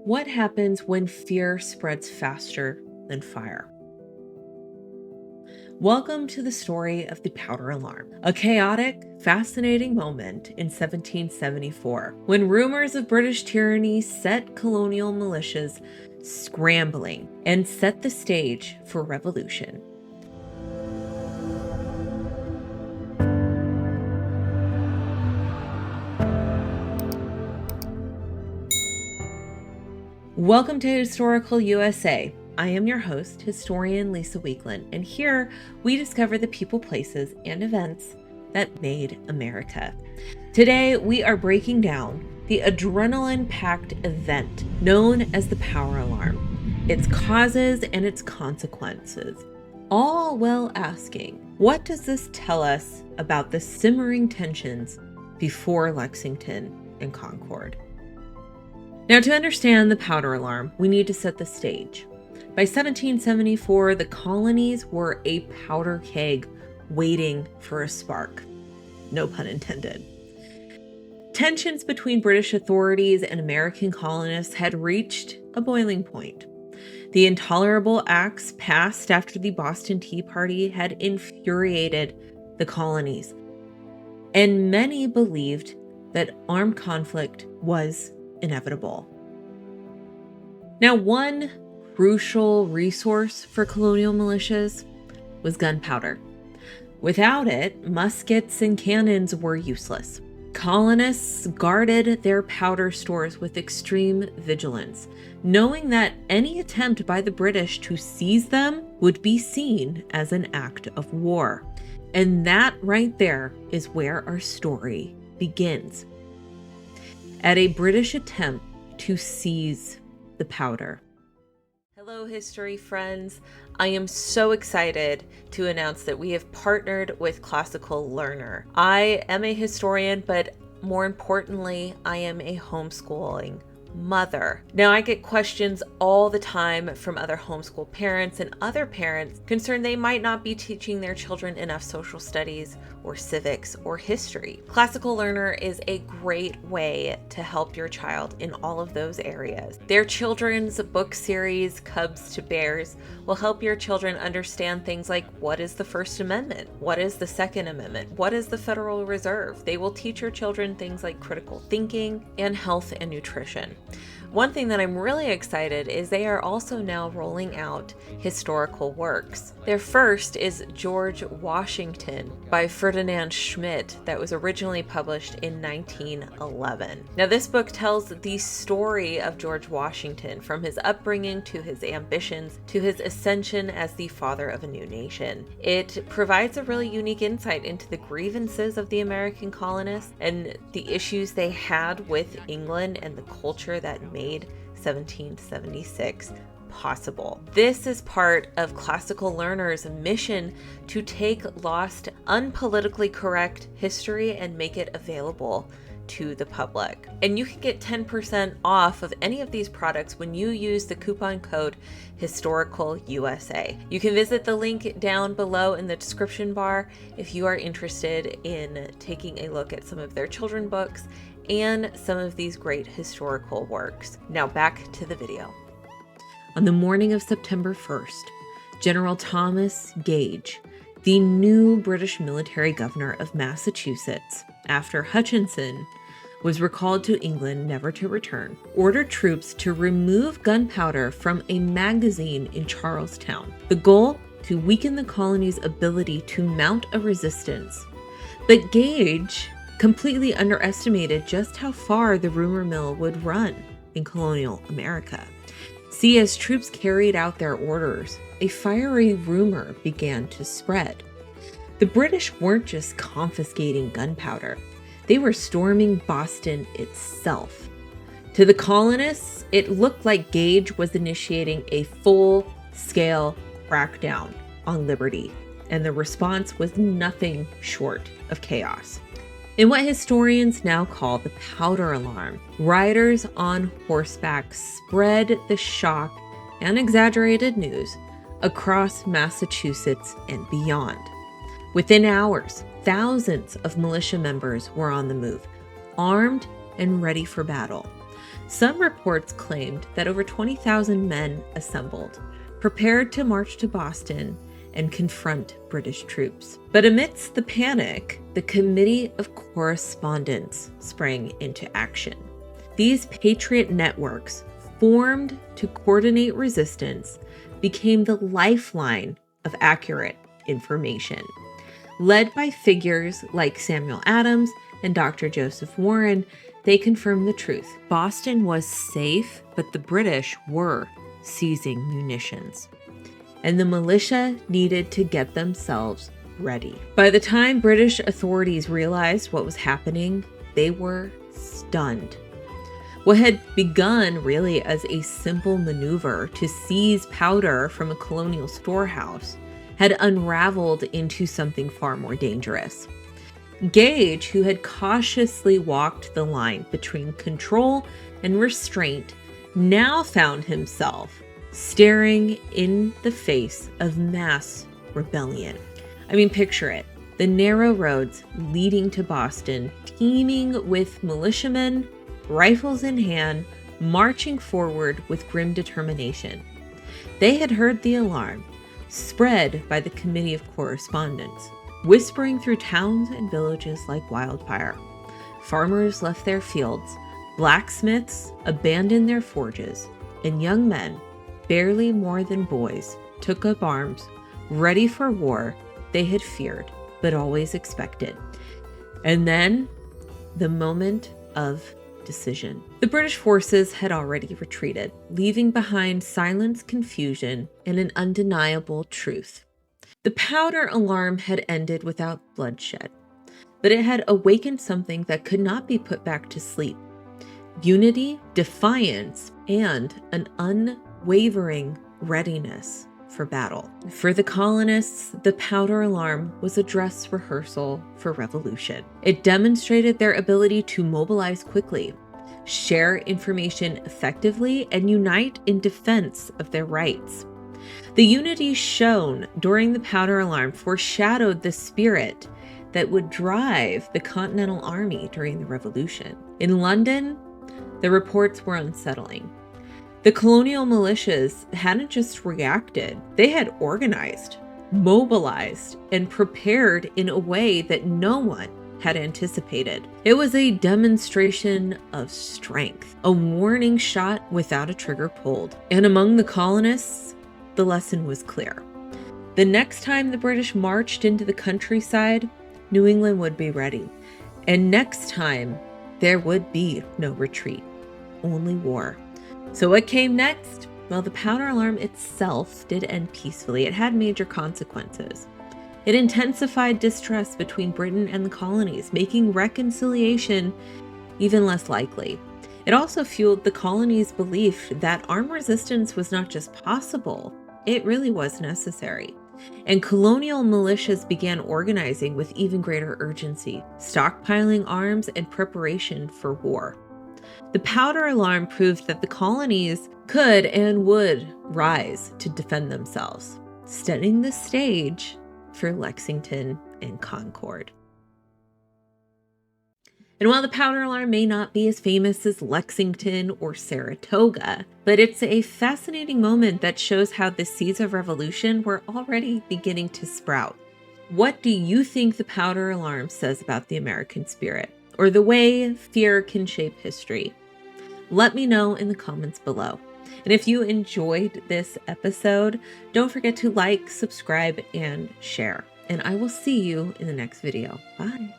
What happens when fear spreads faster than fire? Welcome to the story of the powder alarm, a chaotic, fascinating moment in 1774 when rumors of British tyranny set colonial militias scrambling and set the stage for revolution. Welcome to Historical USA. I am your host, historian Lisa Weekland, and here we discover the people, places, and events that made America. Today, we are breaking down the adrenaline-packed event known as the power alarm, its causes and its consequences, all while asking, what does this tell us about the simmering tensions before Lexington and Concord? Now, to understand the powder alarm, we need to set the stage. By 1774, the colonies were a powder keg waiting for a spark. No pun intended. Tensions between British authorities and American colonists had reached a boiling point. The intolerable acts passed after the Boston Tea Party had infuriated the colonies, and many believed that armed conflict was inevitable. Now, one crucial resource for colonial militias was gunpowder. Without it, muskets and cannons were useless. Colonists guarded their powder stores with extreme vigilance, knowing that any attempt by the British to seize them would be seen as an act of war. And that right there is where our story begins. At a British attempt to seize the powder. Hello, history friends. I am so excited to announce that we have partnered with Classical Learner. I am a historian, but more importantly, I am a homeschooling mother. Now, I get questions all the time from other homeschool parents and other parents concerned they might not be teaching their children enough social studies or civics or history. Classical Learner is a great way to help your child in all of those areas. Their children's book series, Cubs to Bears, will help your children understand things like what is the First Amendment? What is the Second Amendment? What is the Federal Reserve? They will teach your children things like critical thinking and health and nutrition. One thing that I'm really excited is they are also now rolling out historical works. Their first is George Washington by Ferdinand Schmidt that was originally published in 1911. Now, this book tells the story of George Washington from his upbringing to his ambitions to his ascension as the father of a new nation. It provides a really unique insight into the grievances of the American colonists and the issues they had with England and the culture that made 1776 possible. This is part of Classical Learner's mission to take lost, unpolitically correct history and make it available to the public. And you can get 10% off of any of these products when you use the coupon code HistoricalUSA. You can visit the link down below in the description bar if you are interested in taking a look at some of their children's books and some of these great historical works. Now back to the video. On the morning of September 1st, General Thomas Gage, the new British military governor of Massachusetts, after Hutchinson was recalled to England never to return, ordered troops to remove gunpowder from a magazine in Charlestown. The goal? To weaken the colony's ability to mount a resistance. But Gage completely underestimated just how far the rumor mill would run in colonial America. See, as troops carried out their orders, a fiery rumor began to spread. The British weren't just confiscating gunpowder, they were storming Boston itself. To the colonists, it looked like Gage was initiating a full-scale crackdown on liberty, and the response was nothing short of chaos. In what historians now call the powder alarm, riders on horseback spread the shock and exaggerated news across Massachusetts and beyond. Within hours, thousands of militia members were on the move, armed and ready for battle. Some reports claimed that over 20,000 men assembled, prepared to march to Boston and confront British troops. But amidst the panic, the Committee of Correspondence sprang into action. These patriot networks, formed to coordinate resistance, became the lifeline of accurate information. Led by figures like Samuel Adams and Dr. Joseph Warren, they confirmed the truth. Boston was safe, but the British were seizing munitions, and the militia needed to get themselves ready. By the time British authorities realized what was happening, they were stunned. What had begun really as a simple maneuver to seize powder from a colonial storehouse had unraveled into something far more dangerous. Gage, who had cautiously walked the line between control and restraint, now found himself staring in the face of mass rebellion. I mean, picture it. The narrow roads leading to Boston, teeming with militiamen, rifles in hand, marching forward with grim determination. They had heard the alarm, spread by the Committee of Correspondence, whispering through towns and villages like wildfire. Farmers left their fields, blacksmiths abandoned their forges, and young men, barely more than boys, took up arms, ready for war they had feared but always expected. And then, the moment of decision. The British forces had already retreated, leaving behind silence, confusion, and an undeniable truth. The powder alarm had ended without bloodshed, but it had awakened something that could not be put back to sleep. Unity, defiance, and an unwavering readiness for battle. For the colonists, the powder alarm was a dress rehearsal for revolution. It demonstrated their ability to mobilize quickly, share information effectively, and unite in defense of their rights. The unity shown during the powder alarm foreshadowed the spirit that would drive the Continental Army during the Revolution. In London, the reports were unsettling. The colonial militias hadn't just reacted, they had organized, mobilized, and prepared in a way that no one had anticipated. It was a demonstration of strength, a warning shot without a trigger pulled. And among the colonists, the lesson was clear. The next time the British marched into the countryside, New England would be ready. And next time, there would be no retreat, only war. So what came next? Well, the powder alarm itself did end peacefully. It had major consequences. It intensified distrust between Britain and the colonies, making reconciliation even less likely. It also fueled the colonies' belief that armed resistance was not just possible, it really was necessary. And colonial militias began organizing with even greater urgency, stockpiling arms and preparation for war. The powder alarm proved that the colonies could and would rise to defend themselves, setting the stage for Lexington and Concord. And while the powder alarm may not be as famous as Lexington or Saratoga, but it's a fascinating moment that shows how the seeds of revolution were already beginning to sprout. What do you think the powder alarm says about the American spirit, or the way fear can shape history? Let me know in the comments below. And if you enjoyed this episode, don't forget to like, subscribe, and share. And I will see you in the next video. Bye.